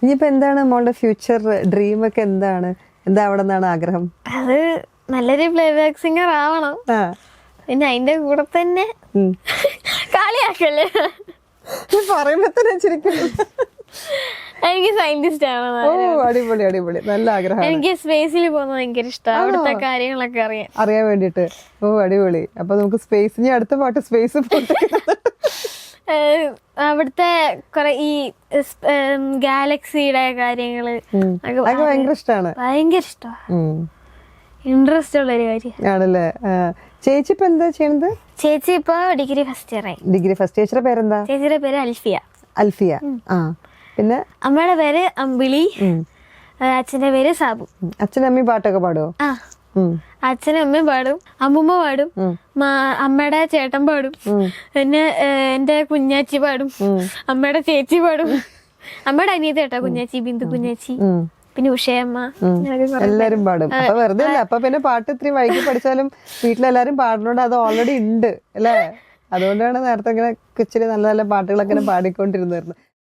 ഇനിയിപ്പോ എന്താണ് മോളുടെ ഫ്യൂച്ചർ ഡ്രീം ഒക്കെ എന്താണ്? എന്താ അവിടെ നിന്നാണ് ആഗ്രഹം? അത് നല്ലൊരു പ്ലേബാക്ക് സിംഗർ ആവണം. പിന്നെ അതിന്റെ കൂടെ തന്നെ കളിയാക്കല്ലേ പറയുമ്പോ തന്നെ ശരിക്കും എനിക്ക് സയന്റിസ്റ്റ് ആണ്. അടിപൊളി അടിപൊളി, നല്ല ആഗ്രഹം. എനിക്ക് സ്പേസിൽ പോകുന്നത് ഭയങ്കര ഇഷ്ടമാണ്, അവിടുത്തെ കാര്യങ്ങളൊക്കെ അറിയാൻ വേണ്ടിട്ട്. അടിപൊളി. അപ്പൊ നമുക്ക് സ്പേസ്, ഇനി അടുത്ത പാട്ട് സ്പേസ് അവിടുത്തെ കൊറേ ഈ ഗാലക്സിയുടെ കാര്യങ്ങള് ഭയങ്കര ഇഷ്ടമാണ്. ഭയങ്കര ഇഷ്ടമാണ്, ഇൻട്രസ്റ്റ് ഉള്ള ഒരു കാര്യം ആണല്ലേ. ചേച്ചി ഇപ്പൊ എന്താ ചെയ്യണത്? ചേച്ചി ഇപ്പൊ ഡിഗ്രി ഫസ്റ്റ് ഇയർ ആയി. Degree first. ചേച്ചിയുടെ പേരെന്താ? ചേച്ചിയുടെ പേര് അൽഫിയ. അൽഫിയ. പിന്നെ അമ്മയുടെ പേര് അമ്പിളി, അച്ഛന്റെ പേര് സാബു. അച്ഛനും അമ്മയും പാട്ടൊക്കെ പാടുവോ? അച്ഛനും അമ്മയും പാടും, അമ്മുമ്മ പാടും, അമ്മയുടെ ചേട്ടൻ പാടും, പിന്നെ എന്റെ കുഞ്ഞാച്ചി പാടും, അമ്മയുടെ ചേച്ചി പാടും, അമ്മയുടെ അനിയത്തി കേട്ടോ കുഞ്ഞാച്ചി, ബിന്ദു കുഞ്ഞാച്ചി, പിന്നെ ഉഷയമ്മ, എല്ലാരും പാടും. അപ്പൊ വെറുതെ അല്ല, അപ്പൊ പിന്നെ പാട്ട് ഇത്രയും വൈകി പഠിച്ചാലും വീട്ടിലെല്ലാരും പാടുന്നോണ്ട് അത് ഓൾറെഡി ഉണ്ട് അല്ലേ? അതുകൊണ്ടാണ് നേരത്തെ ഇങ്ങനെ ഇച്ചിരി നല്ല നല്ല പാട്ടുകളൊക്കെ പാടിക്കൊണ്ടിരുന്നത്.